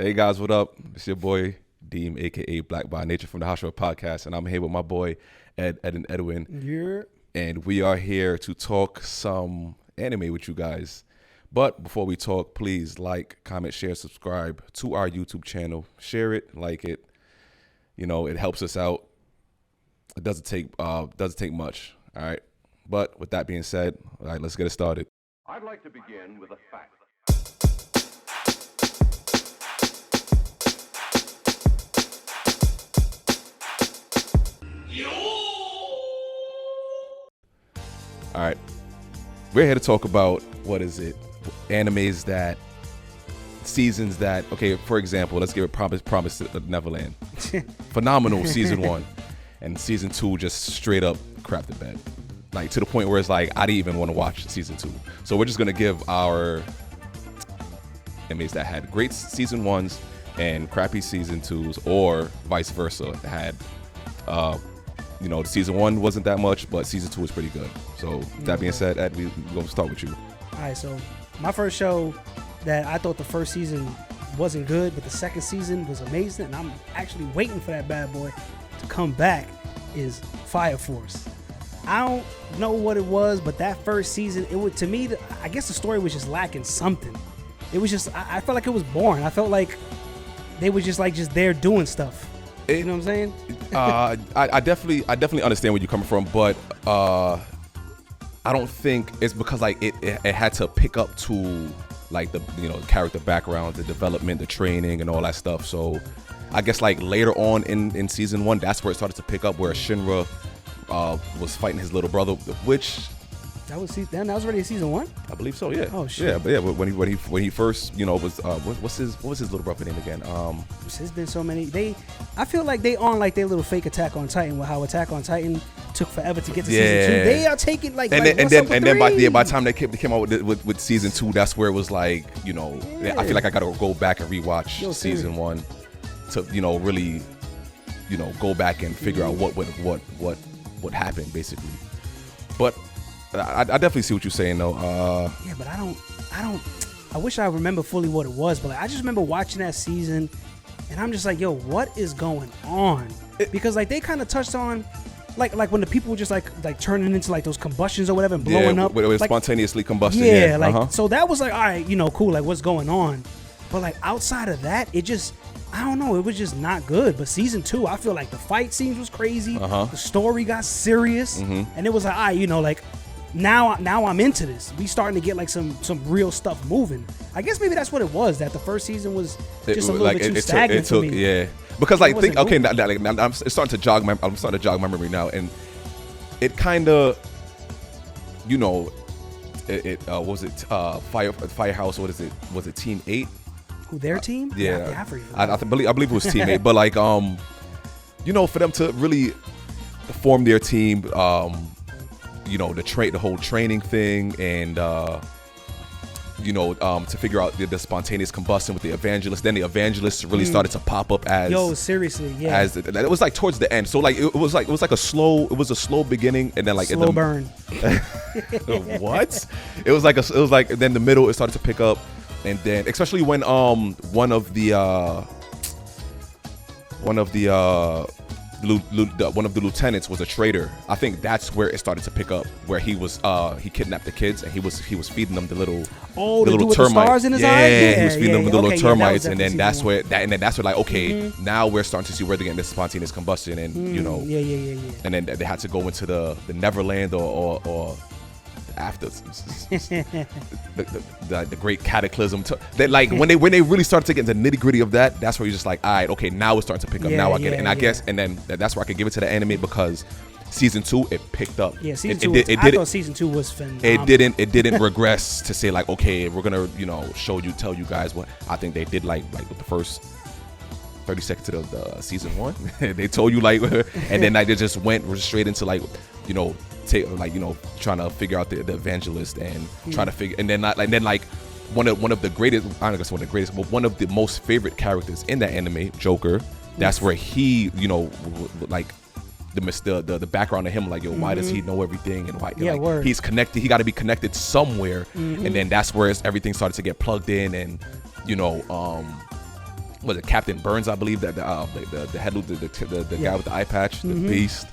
Hey guys, what up? It's your boy Deem, aka Black by Nature from the Hashira podcast, and I'm here with my boy Ed and Edwin. Yeah. And we are here to talk some anime with you guys. But before we talk, please like, comment, share, subscribe to our YouTube channel. Share it, like it. You know, it helps us out. It doesn't take much. All right. But with that being said, all right, let's get it started. I'd like to begin with a fact. All right. We're here to talk about animes that seasons that, okay, for example, let's give it Promise Neverland. Phenomenal season 1. And season 2 just straight up crap the bed. Like to the point where it's like I didn't even want to watch season 2. So we're just gonna give our animes that had great season 1s and crappy season 2s, or vice versa. Had the season 1 wasn't that much, but season 2 was pretty good. So that being said, Ed, we're gonna start with you. All right, so my first show that I thought the first season wasn't good, but the second season was amazing, and I'm actually waiting for that bad boy to come back, is Fire Force. I don't know what it was, but that first season, it would, to me, I guess the story was just lacking something. It was just, I felt like it was boring. I felt like they were just there doing stuff. You know what I'm saying? I definitely understand where you're coming from, but I don't think it's because like it had to pick up to like the character background, the development, the training, and all that stuff. So I guess like later on in season 1, that's where it started to pick up, where Shinra was fighting his little brother, which that was already season 1. I believe so. Yeah. Oh shit. Yeah, but yeah, when he first was what was his little brother name again? There's been so many. I feel like they on like their little fake Attack on Titan, with how Attack on Titan took forever to get to season 2. They are taking like and like, then by the time they came out with season 2, that's where it was like I feel like I gotta go back and rewatch season 1 to really go back and figure out what happened basically. But I definitely see what you're saying though. Yeah, but I don't. I wish I remember fully what it was, but like, I just remember watching that season, and I'm just like, yo, what is going on? Because like they kind of touched on, like when the people were just like turning into like those combustions or whatever and blowing up, it was like, spontaneously combusting. Yeah, so that was like, all right, cool, like what's going on? But like outside of that, it just, I don't know, it was just not good. But season 2, I feel like the fight scenes was crazy. The story got serious, and it was like, all right, like now I'm into this. We starting to get like some real stuff moving. I guess maybe that's what it was. That the first season was just a little bit too stagnant for me. Yeah, because like think, okay, now, it's starting to jog my memory now, and it kind of, was it Firehouse? What is it? Was it Team 8? Who, their team? Yeah, I believe it was Team 8. But like for them to really form their team, the whole training thing, and to figure out the spontaneous combustion with the evangelists. Then the evangelists really started to pop up as seriously, yeah. As it was like towards the end. So like it was a slow beginning, and then like slow burn. What? It was like then the middle it started to pick up, and then especially when one of the lieutenants was a traitor. I think that's where it started to pick up, where he kidnapped the kids, and he was feeding them the little termites. The stars in his eyes? Yeah, he was feeding them the little termites, and then that's where like, okay, now we're starting to see where they're getting this spontaneous combustion, and and then they had to go into the Neverland or after the great cataclysm. Like when they really started to get into the nitty gritty of that, that's where you're just like, all right, okay, now it's starting to pick up. Now I get it, and I guess, and then that's where I could give it to the anime, because season 2 it picked up. Yeah, season 2. I thought season 2 was phenomenal. It didn't regress to say like, okay, we're gonna tell you guys what I think they did like with the first 30 seconds of the season 1. They told you like, and then like they just went straight into like trying to figure out the evangelist and trying to figure, and then one of the greatest, I don't guess one of the greatest, but one of the most favorite characters in that anime, Joker. That's where he, like the background of him, like, yo, why does he know everything, and why he's connected, he got to be connected somewhere, and then that's where everything started to get plugged in, and was it Captain Burns? I believe that the head the guy with the eye patch, the Beast.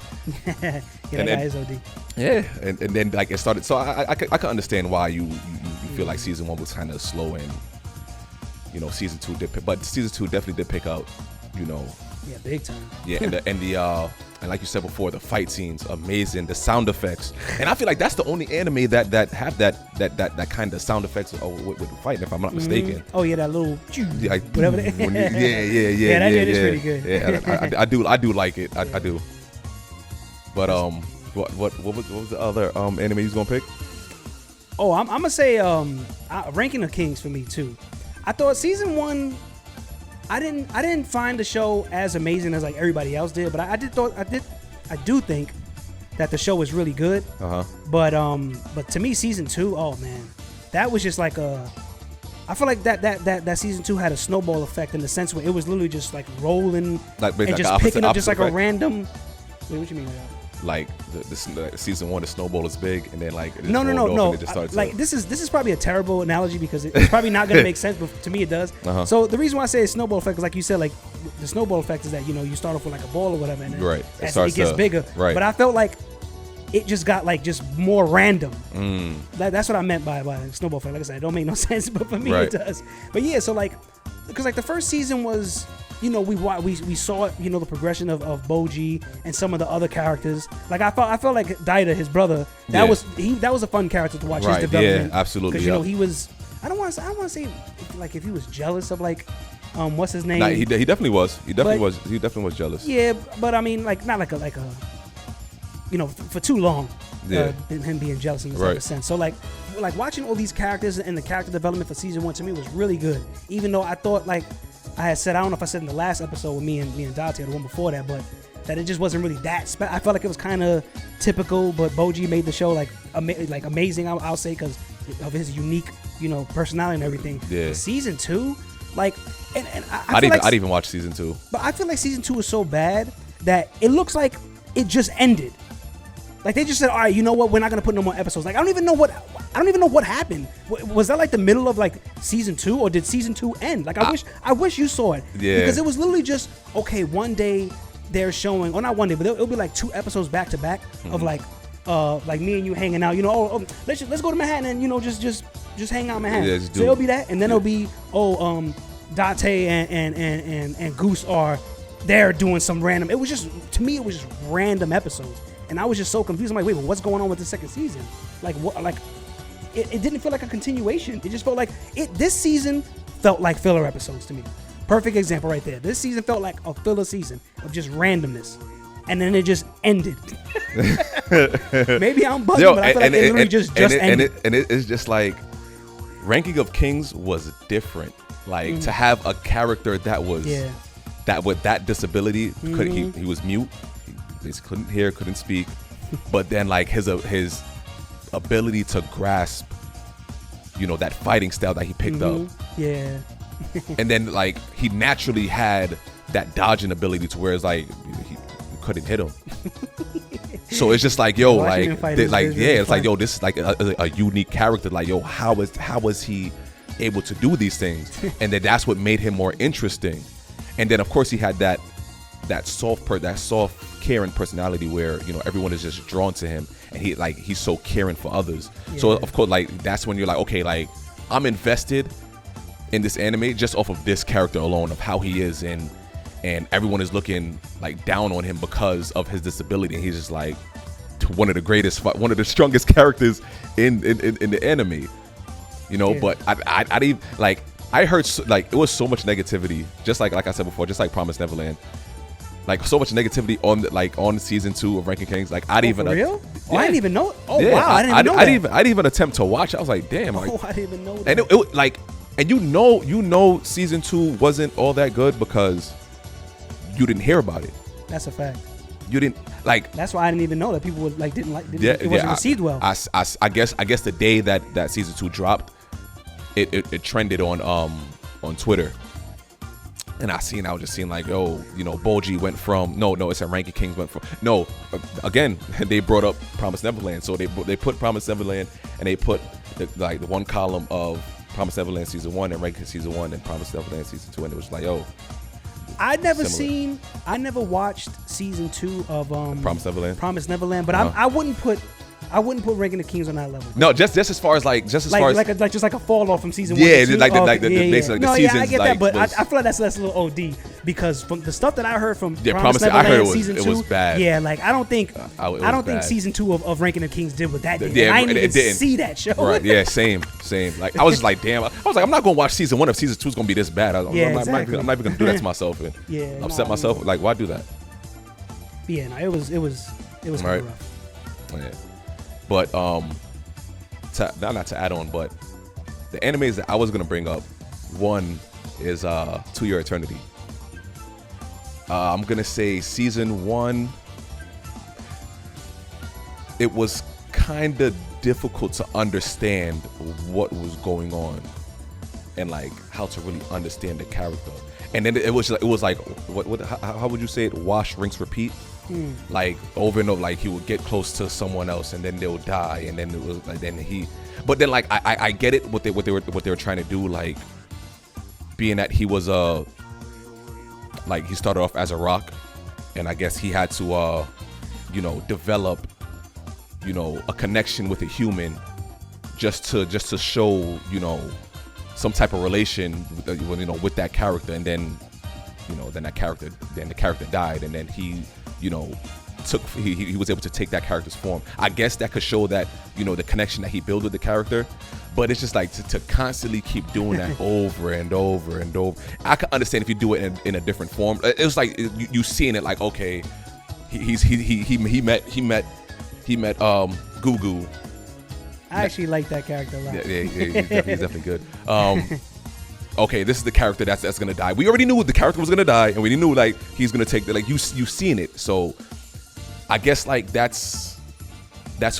Yeah, And that then- guy is OD. Yeah, and then like it started. So I can understand why you feel like season 1 was kind of slow, and season 2 did, but season 2 definitely did pick up. Yeah, big time. Yeah, and like you said before, the fight scenes amazing, the sound effects, and I feel like that's the only anime that have that kind of sound effects with the fighting, if I'm not mistaken. Oh yeah, that little Like, whatever. yeah, Yeah, that shit is pretty good. Yeah, I do like it. I do. But what was the other anime you was gonna pick? Oh, I'm gonna say Ranking of Kings for me too. I thought season 1, I didn't find the show as amazing as like everybody else did, but I do think that the show was really good. But to me, season 2, oh man, that was just like I feel like that season 2 had a snowball effect in the sense where it was literally just like rolling and just picking up just like a random. Wait, what you mean by that? Like the season 1, the snowball is big, and then like it just No. rolled off and it just started Like to- this is probably a terrible analogy because it's probably not gonna make sense, but to me it does. So the reason why I say it's snowball effect is like you said, like the snowball effect is that you start off with like a ball or whatever, and then Right. It as starts it gets to- bigger. right. But I felt like it just got like just more random. That's what I meant by snowball effect. Like I said, it don't make no sense, but for me Right. it does. But yeah, so like because like the first season was. We saw the progression of Boji and some of the other characters. Like I felt like Daida, his brother, that was a fun character to watch Right, his development. yeah, absolutely, Because yeah. he was I don't want to say like if he was jealous of like what's his name? Nah, he definitely was. He definitely But- was jealous. Yeah, but I mean like not like a for too long. Yeah. Him being jealous in this Right. type of sense. So like watching all these characters and the character development for season 1 to me was really good. Even though I thought like I had said, I don't know if I said in the last episode with me and Dante or the one before that, but that it just wasn't really that. I felt like it was kind of typical, but Boji made the show like amazing. I'll say because of his unique, personality and everything. Yeah. But season 2, like, and I'd even watch season 2. but I feel like season 2 is so bad that it looks like it just ended. Like they just said, all right, you know what? We're not gonna put no more episodes. Like I don't even know what happened. Was that like the middle of like season 2, or did season 2 end? Like I wish you saw it. Yeah. Because it was literally just okay. One day they're showing, or not one day, but it'll be like 2 episodes back to back of like me and you hanging out. Let's go to Manhattan and just hang out in Manhattan. Yeah, just so do it'll it. be that, and then it'll be Dante and Goose are there doing some random. It was just to me it was just random episodes. And I was just so confused. I'm like, wait, but what's going on with the second season? Like, what? Like, it didn't feel like a continuation. It just felt like this season felt like filler episodes to me. Perfect example right there. This season felt like a filler season of just randomness, and then it just ended. Maybe I'm bugging, but I feel like it literally just ended. And it's just like Ranking of Kings was different. Like to have a character that was with that disability, he was mute. He couldn't hear, couldn't speak, but then like his ability to grasp, that fighting style that he picked up, Yeah. and then like he naturally had that dodging ability to where it's like you couldn't hit him. So it's just like Watching him fight is it's really like fun. this is like a unique character. Like how was he able to do these things? And then that's what made him more interesting. And then of course he had that soft caring personality where everyone is just drawn to him, and he's so caring for others. So of course that's when you're like, okay, like I'm invested in this anime just off of this character alone, of how he is, and everyone is looking like down on him because of his disability, and he's just like one of the strongest characters in the anime, But I didn't like. I heard like it was so much negativity, just like I said before, just like Promised Neverland. Like so much negativity on season 2 of Ranking Kings. Like I didn't even. For real? Yeah. Oh, I didn't even know. Oh Yeah, wow, I didn't even know that. I didn't even attempt to watch it. I was like, damn. Like, I didn't even know that. and it like, and season 2 wasn't all that good because you didn't hear about it. That's a fact. You didn't like. That's why I didn't even know that people would like didn't like. It wasn't Yeah, received well. I guess the day that season 2 dropped, it trended on Twitter. And I was just seeing like, Boji went from it's a Ranking Kings went from again they brought up Promised Neverland, so they put Promised Neverland and they put the one column of Promised Neverland season 1 and Rankin season 1 and Promised Neverland season 2, and it was like, oh, I never watched season 2 of Promised Neverland. Promised Neverland, but I wouldn't put Ranking the Kings on that level. No, just as far as just like a fall off from season 1. Yeah, basically the seasons. I get that, but was, I feel like that's a little OD because from the stuff that I heard from Promised Neverland I heard season 2, it was bad. Yeah, like I don't think bad. season 2 of Ranking the Kings did what that did. Yeah, I didn't even didn't see that show. Right? Yeah, same. Like I was just like, damn. I was like, I'm not gonna watch season 1 if season 2 is gonna be this bad. I'm not even gonna do that to myself and upset myself. Like, why do that? Yeah, no, it was right. rough. Yeah. But not to add on, but the animes that I was gonna bring up, one is To Your Eternity. I'm gonna say season 1. It was kind of difficult to understand what was going on and like how to really understand the character. And then it was like how would you say it? Wash, rinse, repeat. Like over and over, like he would get close to someone else and then they'll die, and then it was like but then like I get it what they were trying to do, like being that he was like he started off as a rock, and I guess he had to develop a connection with a human just to show some type of relation with that character, and then the character died, and then he he was able to take that character's form. I guess that could show that the connection that he built with the character, but it's just like to constantly keep doing that over and over and over. I can understand if you do it in a different form. It was like you seeing it like, okay, he met Gugu. I actually like that character a lot. Yeah, he's definitely good. Okay, this is the character that's gonna die. We already knew the character was gonna die, and we knew like he's gonna take you seen it. So I guess like that's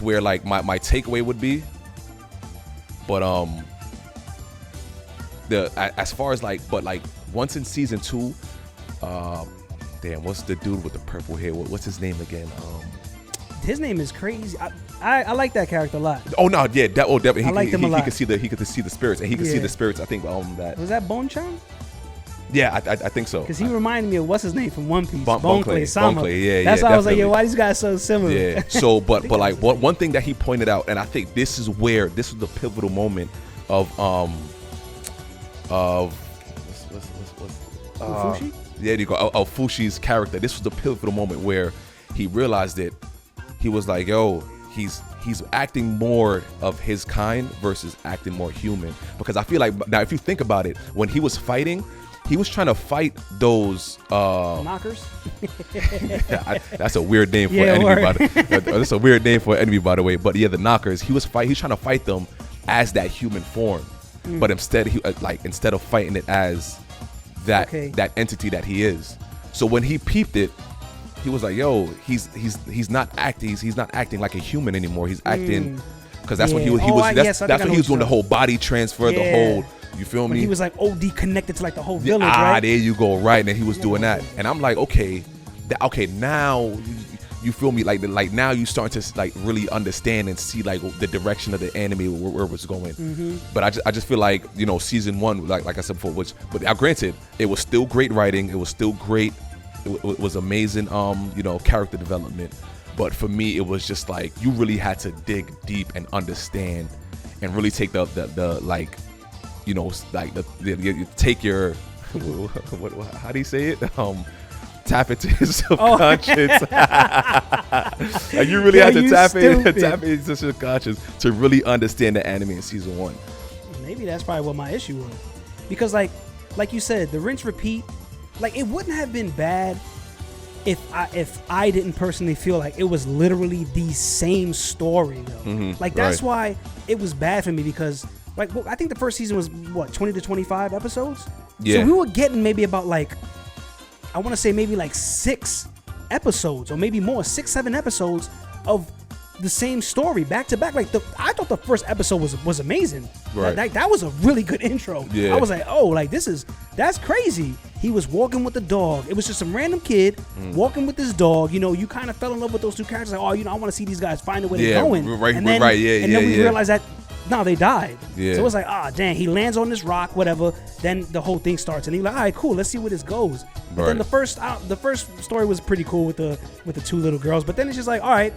where like my takeaway would be. But as far as like once in season 2, damn, what's the dude with the purple hair? What's his name again? His name is crazy. I like that character a lot. Oh no, yeah, definitely. I liked him a lot. He could see the spirits, and he could see the spirits. I think that was that Bonchan. Yeah, I think so. Because he reminded me of what's his name from One Piece, Bon Clay. Yeah, that's why I was like, yo, why these guys so similar? Yeah. So, but like one thing that he pointed out, and I think this was the pivotal moment of Fushi? Yeah, you go. Of Fushi's character. This was the pivotal moment where he realized it. He was like, yo, he's acting more of his kind versus acting more human. Because I feel like now, if you think about it, when he was fighting, he was trying to fight those knockers. That's a weird name for enemy. That's a weird name for enemy, by the way. But yeah, the knockers. He's trying to fight them as that human form, but instead of fighting it as that entity that he is. So when he peeped it, he was like, "Yo, he's not acting. He's not acting like a human anymore. He's acting because that's when he was. That's when he was doing the whole body transfer, the whole. You feel me? He was like OD connected to like the whole village. Right? There you go. Right, and then he was doing that, and I'm like, okay, now you feel me? Like now you starting to like really understand and see like the direction of the anime where it was going. But I just feel like season 1, like I said before, but granted, it was still great writing. It was still great. It was amazing, character development. But for me, it was just like you really had to dig deep and understand, and really take the take your how do you say it? Tap into his subconscious. Like you really had to tap into his subconscious to really understand the anime in season 1. Maybe that's probably what my issue was, because like you said, the rinse repeat. Like, it wouldn't have been bad if I didn't personally feel like it was literally the same story, though. Like, that's why it was bad for me, because, like, I think the first season was, 20 to 25 episodes? Yeah. So we were getting maybe about, like, I want to say maybe, like, 6 episodes, or maybe more, 6, 7 episodes of the same story back to back. Like I thought the first episode was amazing. Right. That was a really good intro. Yeah. I was like, oh, like that's crazy. He was walking with the dog. It was just some random kid walking with this dog. You kind of fell in love with those two characters. Like, oh, I want to see these guys find a way to go in. Right. And then Right. Yeah. And then we realized that No, they died. Yeah. So it was like, dang, he lands on this rock, whatever. Then the whole thing starts, and he's like, all right, cool, let's see where this goes. But then the first story was pretty cool with the two little girls. But then it's just like, all right,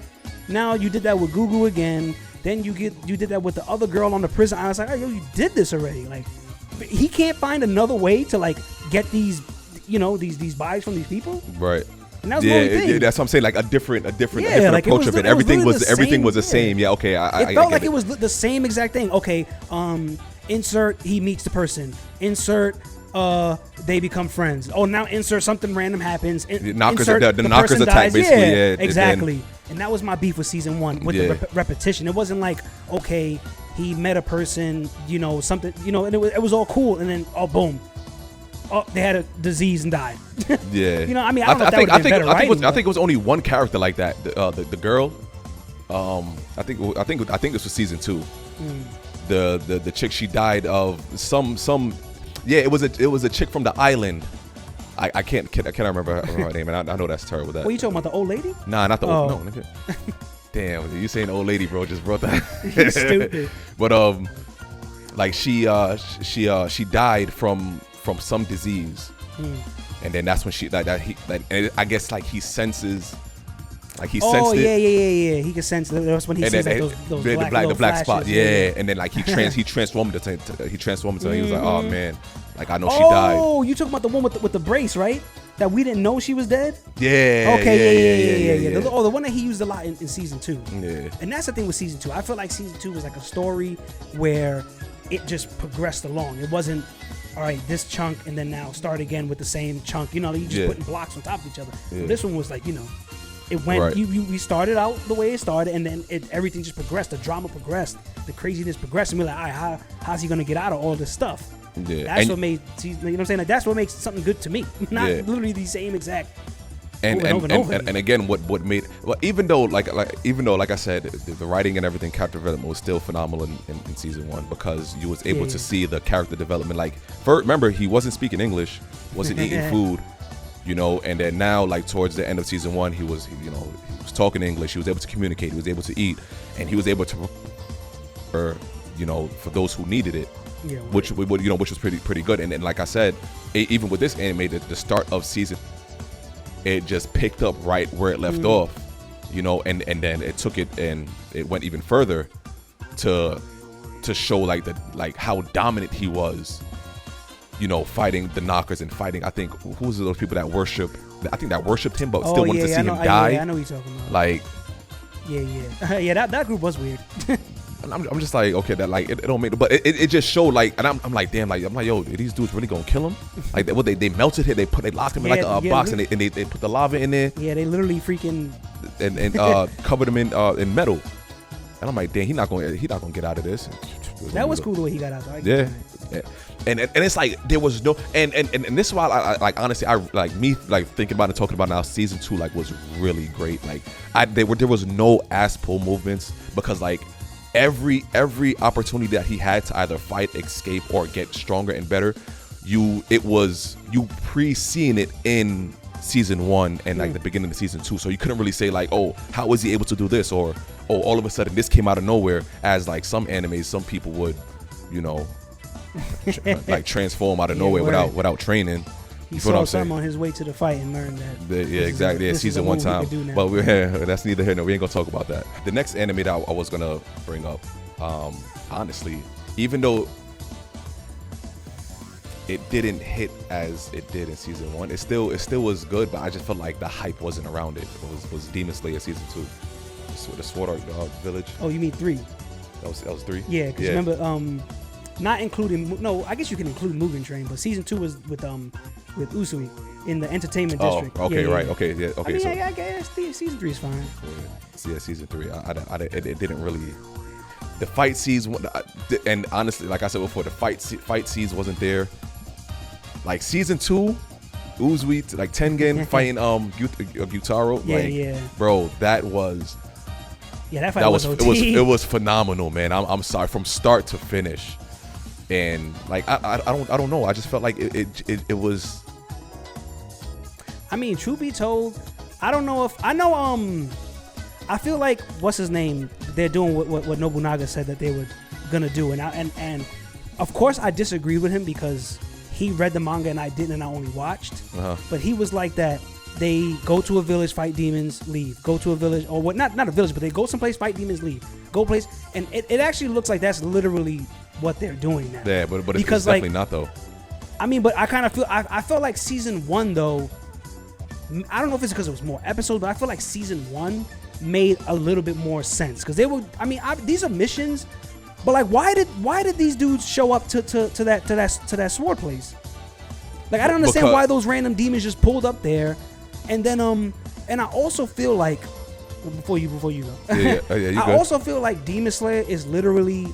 now you did that with Gugu again. Then you did that with the other girl on the prison. I was like, oh, yo, you did this already. Like, he can't find another way to like get these, these bodies from these people. Right. And that was the only thing. Yeah, that's what I'm saying. Like a different like approach of it. Everything was the same. Yeah, okay. It felt like it was the same exact thing. Okay, insert he meets the person. Insert they become friends. Oh, now insert something random happens. The knockers attack basically. Yeah, exactly. And that was my beef with season 1 with the repetition. It wasn't like, okay, he met a person, something, and it was all cool, and then boom. Oh, they had a disease and died. Yeah. I don't know if that would have been better writing. I think it was only one character like that. The girl. I think this was season 2. The chick, she died of some. Yeah, it was a chick from the island. I can't remember her name, and I know that's terrible. What are you talking about? The old lady? Nah, not the old. No, nigga. Damn, you saying old lady, bro? Just brought that. You stupid. But like she died from some disease, and then that's when and I guess like he senses. Like he sensed it. Yeah. He can sense it. That's when he sees like those the black spot. flashes. Yeah, and then like he transformed it. He transformed it. He was like, oh man, like I know she died. Oh, you talking about the one with the brace, right? That we didn't know she was dead. Yeah. Okay. Yeah. The one that he used a lot in season 2. Yeah. And that's the thing with season 2. I feel like season 2 was like a story where it just progressed along. It wasn't, all right, this chunk and then now start again with the same chunk. You just putting blocks on top of each other. Yeah. So this one was like, it went. Right. We started out the way it started, and then everything just progressed. The drama progressed, the craziness progressed, and we're like, all right, how's he gonna get out of all this stuff? Yeah, that's what made. You know what I'm saying? Like that's what makes something good to me. Not literally the same exact. And again, what made even though like I said, the writing and everything, character development was still phenomenal in season 1 because you was able to see the character development. Like, remember, he wasn't speaking English, wasn't eating food. And then now, like towards the end of season 1, he was talking English. He was able to communicate. He was able to eat, and he was able to, for those who needed it, which was pretty good. And then, like I said, even with this anime, the start of season, it just picked up right where it left off, and then it took it and it went even further to show like how dominant he was. Fighting the knockers and fighting, I think, who's those people that worshipped him, but still wanted to see him die. I know what you're talking about. Like, yeah, that group was weird. I'm just like, okay, that like it don't make, but it just showed like, and I'm like, damn, like I'm like, yo, are these dudes really gonna kill him? Like, they melted him, they locked him in like a box, and they put the lava in there. Yeah, they literally freaking and covered him in metal. And I'm like, damn, he not gonna get out of this. That was cool the way he got out though. Yeah. And it's like there was no and this is why I like, honestly, I like me like thinking about and talking about now, season 2 like was really great. Like there was no ass pull movements because like every opportunity that he had to either fight, escape, or get stronger and better, you pre-seeing it in season 1 and like the beginning of season 2, so you couldn't really say like, oh, how was he able to do this, or oh, all of a sudden this came out of nowhere, as like some animes, some people would, like transform out of nowhere without training. He saw something on his way to the fight and learned that. Exactly. Yeah, season 1 time. But that's neither here nor we ain't gonna talk about that. The next anime that I was gonna bring up, honestly, even though it didn't hit as it did in season 1, it still was good, but I just felt like the hype wasn't around it. It was Demon Slayer season 2, the Sword Art Village. Oh, you mean 3? That was 3. Yeah, because remember, not including, no, I guess you can include Mugen Train, but season 2 was with Usui in the entertainment district. Okay, yeah, right, yeah. okay, yeah, okay. I mean, I guess season 3 is fine. Yeah, season 3, it didn't really. The fight scenes, and honestly, like I said before, the fight scenes wasn't there. Like season 2, Uzui, like Tengen fighting Gyutaro, yeah. Bro, that was. Yeah, that fight was OT. It was phenomenal, man. I'm sorry, from start to finish, and like I don't know. I just felt like it was. I mean, truth be told, I don't know if I know. I feel like what's his name? They're doing what Nobunaga said that they would gonna do. And of course I disagreed with him because he read the manga and I didn't, and I only watched. But he was like that. They go to a village, fight demons, leave. Go to a village, or what? Not a village, but they go someplace, fight demons, leave. Go place, and it actually looks like that's literally what they're doing now. Yeah, but it's because, definitely not though. I mean, but I kind of feel I felt like season 1 though. I don't know if it's because it was more episodes, but I feel like season 1 made a little bit more sense because they were. I mean, these are missions, but like, why did these dudes show up to that sword place? Like, I don't understand why those random demons just pulled up there. And then and I also feel like before you go. Yeah, I also feel like Demon Slayer is literally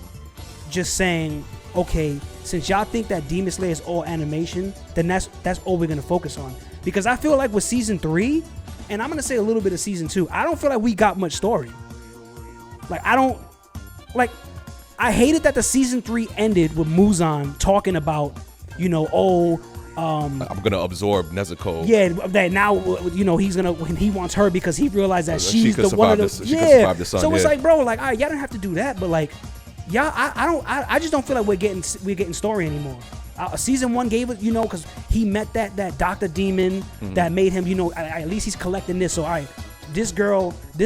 just saying, okay, since y'all think that Demon Slayer is all animation, then that's all we're gonna focus on. Because I feel like with season 3, and I'm gonna say a little bit of season 2, I don't feel like we got much story. Like, I hated that the season 3 ended with Muzan talking about, I'm gonna absorb Nezuko. Yeah, that now he wants her because he realized that she's the one of the she could survive the sun. So it's like, bro, like, all right, y'all don't have to do that, but like, y'all, I just don't feel like we're getting story anymore. Season 1 gave it, because he met that Dr. Demon that made him, at least he's collecting this. So all right, this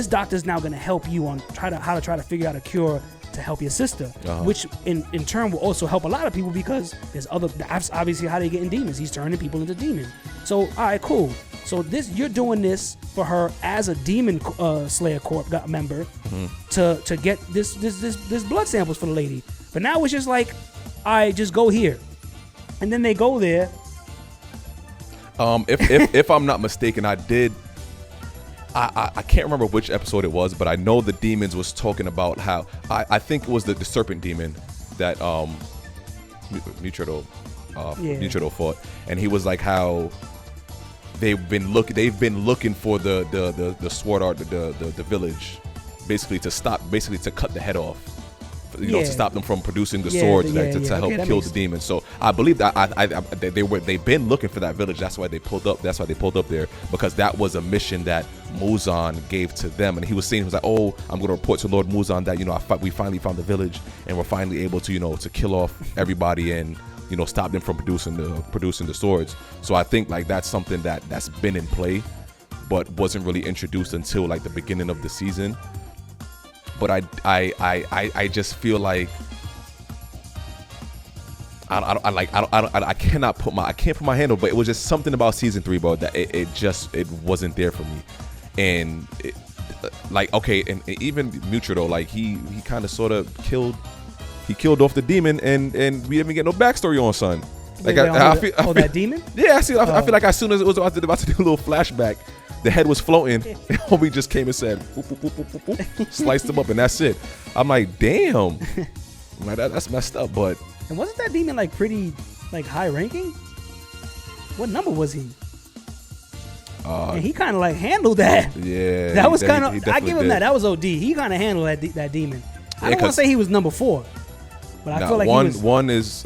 doctor's now gonna help you on how to try to figure out a cure to help your sister, which in turn will also help a lot of people because that's obviously how they get in demons. He's turning people into demons. So all right, cool. So you're doing this for her as a demon Slayer Corp member to get this blood samples for the lady. But now it's just like, all right, just go here, and then they go there. If I'm not mistaken, I can't remember which episode it was, but I know the demons was talking about how I think it was the serpent demon that Muchiro fought, and he was like how they've been looking for the sword art the village basically to cut the head off, to stop them from producing the swords to help kill the demons. So I believe that they've been looking for that village. That's why they pulled up there, because that was a mission that Muzan gave to them. And he was like, oh, I'm going to report to Lord Muzan that we finally found the village and we're finally able to to kill off everybody and stop them from producing the swords. So I think like that's something that's been in play, but wasn't really introduced until like the beginning of the season. But I just feel like I can't put my hand on, but it was just something about season 3, bro, that it wasn't there for me. And and even Muchiro, like he kind of sort of killed off the demon, and we didn't even get no backstory on son. Like I feel that demon. Yeah, I feel like as soon as it was about to do a little flashback, the head was floating, and homie just came and said, boop, boop, boop, boop, boop, boop, sliced him up, and that's it. I'm like, damn, I'm like, that's messed up. But and wasn't that demon like pretty like high ranking? What number was he? And he kind of like handled that. Yeah, that was kind of. I give him that. That was OD. He kind of handled that demon. I don't want to say he was number 4, but I feel like one is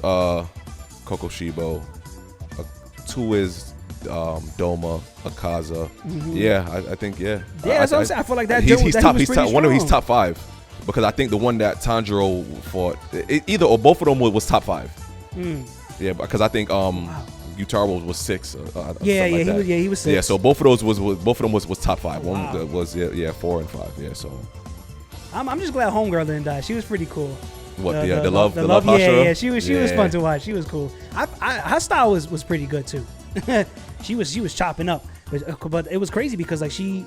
Kokoshibo, 2 is Doma, Akaza. Yeah, I think yeah. That's what I'm saying. I feel like that. He's top 5, because I think the one that Tanjiro fought, either or both of them was top 5. Yeah, because I think Utaro was 6. He was 6. Yeah, so both of them was top 5. Wow. One was 4 and 5. Yeah, so I'm just glad Homegirl didn't die. She was pretty cool. What the love Hashira? Yeah, she was fun to watch. She was cool. Her style was pretty good too. she was chopping up, but it was crazy because like she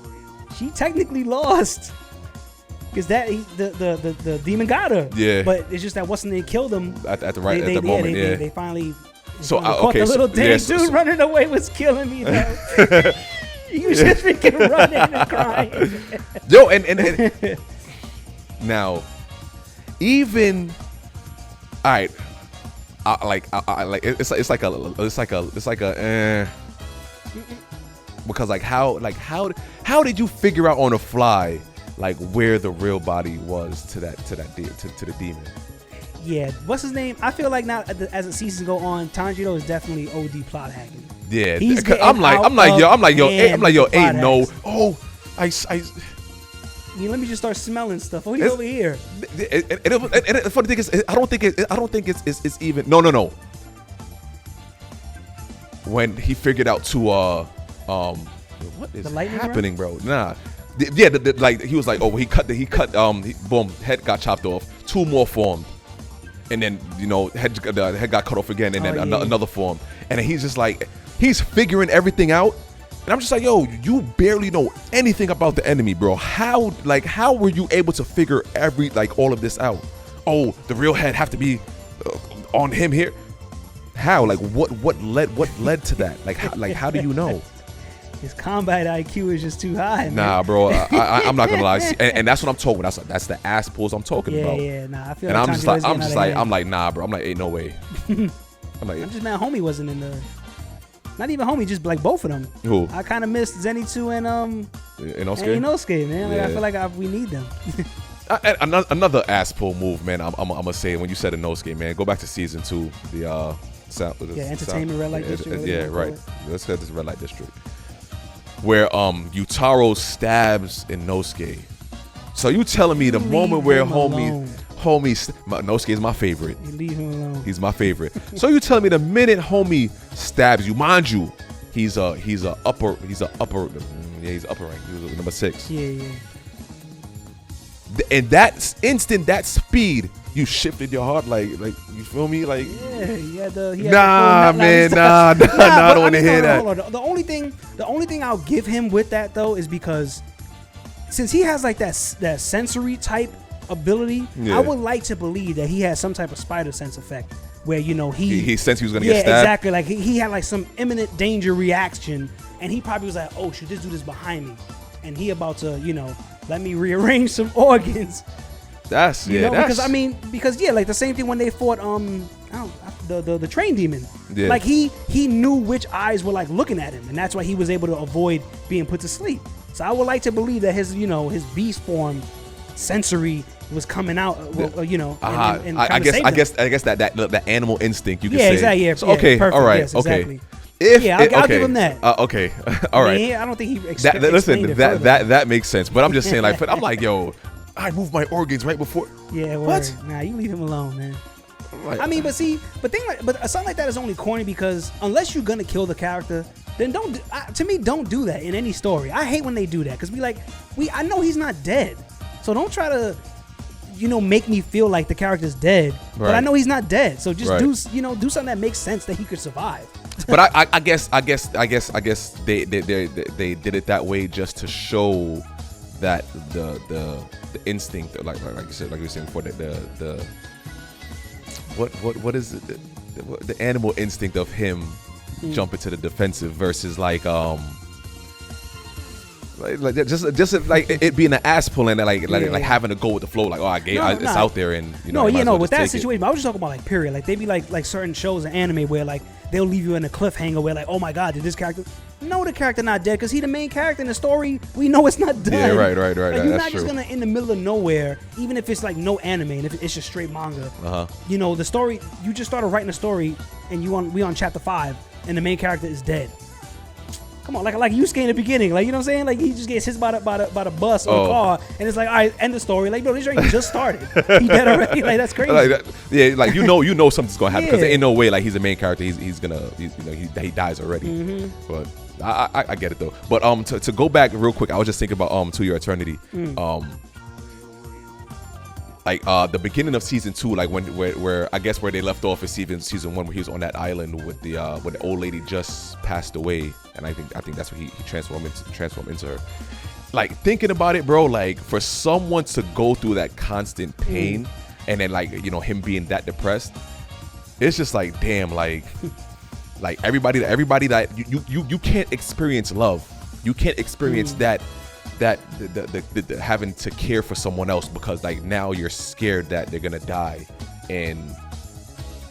technically lost because the demon got her. Yeah, but it's just that once they killed him at the moment. They finally. So caught the little dude running away was killing me though. He was just freaking running and crying. Yo, and now, even all right, it's like a because like how did you figure out on the fly like where the real body was to the demon? Yeah, what's his name? I feel like now as the seasons go on, Tanjiro is definitely OD plot hacking. Yeah, I'm like yo, ain't no. Oh, let me just start smelling stuff. What are you over here? And the funny thing is, I don't think it's even. No. When he figured out to what is happening, bro? Nah. Like he was like, oh, boom, head got chopped off. 2 more formed, and then the head got cut off again, and then another form, and then he's just like, he's figuring everything out, and I'm just like, yo, you barely know anything about the enemy, bro. How were you able to figure all of this out? Oh, the real head have to be on him here. How? Like what led to that? How do you know? His combat IQ is just too high. Nah, man. bro. I'm not gonna lie, and that's what I'm talking about. That's the ass pulls I'm talking about. Yeah. Nah, I feel. And like I'm like, nah, bro. I'm like, ain't no way. I'm just mad homie wasn't in the. Not even homie, just like both of them. Who? I kind of missed Zenitsu and Inosuke, man. Like, I feel like we need them. Another ass pull move, man. I'm gonna say when you said Inosuke, man, go back to season 2. The Entertainment Red Light District. Yeah, right. Let's get this Red Light District, where Yutaro stabs Inosuke. So you telling me the moment where Inosuke is my favorite. You leave him alone. He's my favorite. So you telling me the minute homie stabs you, mind you, he's upper rank. He was number 6. Yeah. And that instant, that speed, you shifted your heart, like you feel me, like. Yeah, he had the nah, man, nah, I don't want to hear that. Hold on. The only thing I'll give him with that though is because since he has like that sensory type ability, I would like to believe that he has some type of spider sense effect where he sensed he was gonna get stabbed. Exactly. Like he had like some imminent danger reaction, and he probably was like, oh, should this do this behind me, and he about to let me rearrange some organs. Because like the same thing when they fought the train demon. Yeah. Like he knew which eyes were like looking at him, and that's why he was able to avoid being put to sleep. So I would like to believe that his beast form sensory was coming out, I guess that animal instinct you could say. Exactly. Yeah, so, okay, perfect, all right, yes, okay. Exactly. I'll give him that. Okay, all right. I don't think he listen, that makes sense. But I'm just saying, like, I'm like, yo, I moved my organs right before. Yeah, word. What? Nah, you leave him alone, man. Like, I mean, but something like that is only corny because unless you're gonna kill the character, then don't do that in any story. I hate when they do that because I know he's not dead, so don't try to make me feel like the character's dead, but I know he's not dead. So just do something that makes sense that he could survive. But I guess they did it that way just to show that the instinct, like you said, like we were saying before, the what is it? The animal instinct of him jumping to the defensive versus like just like it being an ass pulling, like having to go with the flow, like it's out there and with that situation. I was just talking about like period. Like they be like certain shows in anime where like they'll leave you in a cliffhanger where like, oh my god, did this character? No, the character not dead because he the main character in the story. We know it's not done. Yeah, right. Like, you're That's not just gonna in the middle of nowhere, even if it's like no anime and if it's just straight manga. The story you just started writing a story and we on chapter 5 and the main character is dead. Come on, like Yusuke in the beginning, like, you know what I'm saying? Like he just gets hit by the bus or the car, and it's like, all right, end the story. Like, bro, this journey just started. He dead already. Like that's crazy. Like you know something's gonna happen because there ain't no way like he's the main character. He dies already. Mm-hmm. But I get it though. But to go back real quick, I was just thinking about To Your Eternity. Like the beginning of season 2, like where I guess where they left off is season 1, where he was on that island with the when the old lady just passed away, and I think that's what he transformed into her. Like thinking about it, bro, like for someone to go through that constant pain, and then like him being that depressed, it's just like damn, like everybody that you can't experience love, you can't experience that the having to care for someone else because like now you're scared that they're gonna die, and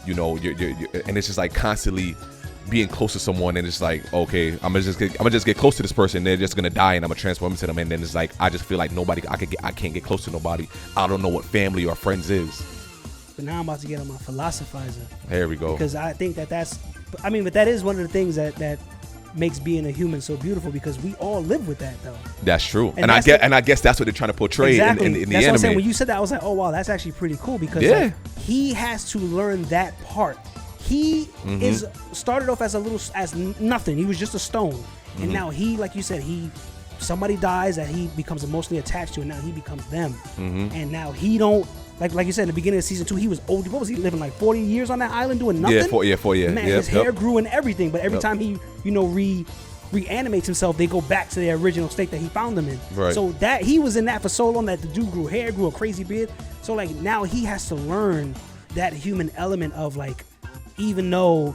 you're and it's just like constantly being close to someone, and it's like, okay, I'm gonna just get close to this person, they're just gonna die, and I'm gonna transform into them, and then it's like I just feel like I can't get close to nobody. I don't know what family or friends is. But now I'm about to get on my philosophizer. Here we go. Because I think but that is one of the things that makes being a human so beautiful, because we all live with that though. That's true. And that's I guess that's what they're trying to portray Exactly. in the That's anime. what I'm saying. When you said that, I was like, oh wow, that's actually pretty cool, because like, he has to learn that part. He is started off as nothing. He was just a stone, and now he, like you said, somebody dies that he becomes emotionally attached to, and now he becomes them. And now he don't like you said in the beginning of season 2, he was old. What was he living, like 40 years on that island doing nothing? Yeah, 4 years. Man, his hair grew and everything, but every time he reanimates himself, they go back to their original state that he found them in. Right. So that he was in that for so long that the dude grew hair, grew a crazy beard. So like now he has to learn that human element of like, even though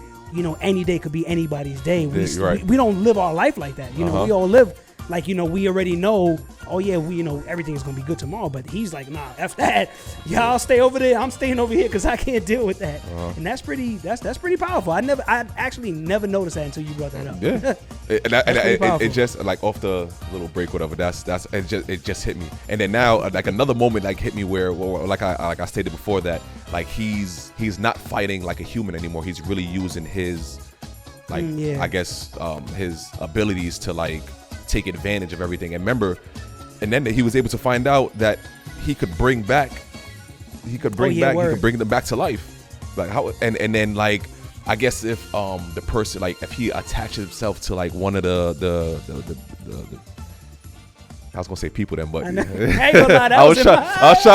any day could be anybody's day, we don't live our life like that. We all live like, we already know, oh yeah, everything is gonna be good tomorrow. But he's like, nah, F that. Y'all stay over there. I'm staying over here because I can't deal with that. And that's pretty powerful. I actually never noticed that until you brought that up. Yeah. It just like off the little break, whatever. It just hit me. And then now like another moment like hit me where like I stated before that, like he's not fighting like a human anymore. He's really using his like I guess his abilities to like take advantage of everything. And remember, and then he was able to find out that he could bring them back to life. Like how and then like I guess if the person, like if he attaches himself to like one of the I was gonna say people then, but I was trying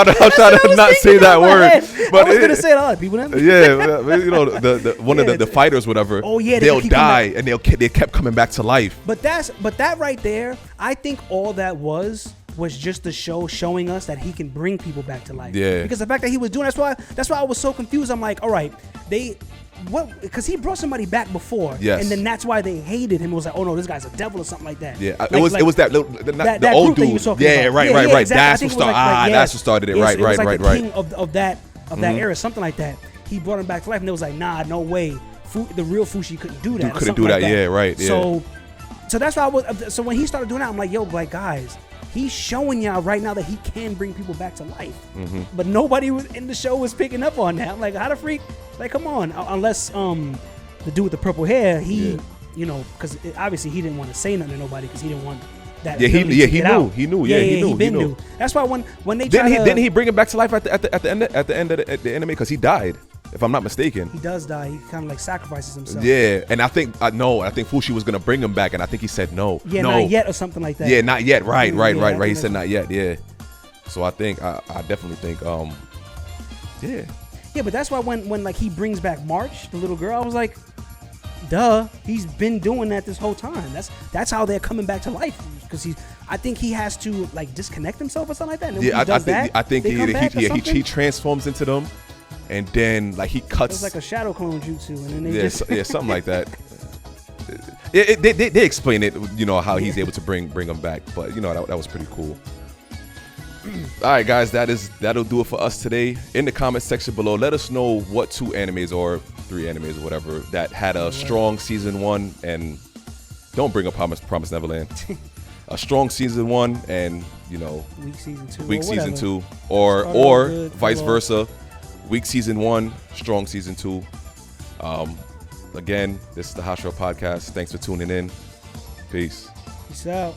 to not say that word. But I was gonna say a lot of people then. Yeah, the one of the fighters, whatever. Oh yeah, they'll die and they kept coming back to life. But that right there, I think all that was just the show showing us that he can bring people back to life. Yeah. Because the fact that he was doing that's why I was so confused. I'm like, all right, because he brought somebody back before, yes, and then that's why they hated him. It was like, oh no, this guy's a devil or something like that. Yeah, it was the old dude. Yeah, right. Exactly. That's what started. That's what started it. Right. The king of that era, something like that. He brought him back to life, and it was like, nah, no way. The real Fushi couldn't do that. Couldn't do that. Yeah, right. Yeah. So that's why I was. So when he started doing that, I'm like, yo, like guys, he's showing y'all right now that he can bring people back to life. But nobody in the show was picking up on that. I'm like, how the freak? Like, come on. Unless the dude with the purple hair, because obviously he didn't want to say nothing to nobody because he didn't want that. Yeah, he knew. That's why when they didn't he bring him back to life at the end of the anime, because he died, if I'm not mistaken. He does die. He kind of like sacrifices himself. Yeah, and I think Fushi was gonna bring him back, and I think he said no. Yeah, no. Not yet or something like that. Yeah, not yet. Right. He said not yet. Yeah. So I think I definitely think yeah. Yeah, but that's why when like he brings back March, the little girl, I was like, duh, he's been doing that this whole time. That's how they're coming back to life, because I think he has to like disconnect himself or something like that. And yeah, I think he transforms into them, and then like he cuts. It's like a shadow clone jutsu, and then something like that. They explain it, how he's able to bring them back, but that was pretty cool. All right, guys, that'll do it for us today. In the comment section below, let us know what 2 animes or 3 animes or whatever that had a strong season 1, and don't bring up Promise Neverland. A strong season 1 and weak season 2, or vice versa. Weak season 1, strong season 2. Again, this is the Hashira podcast. Thanks for tuning in. Peace out.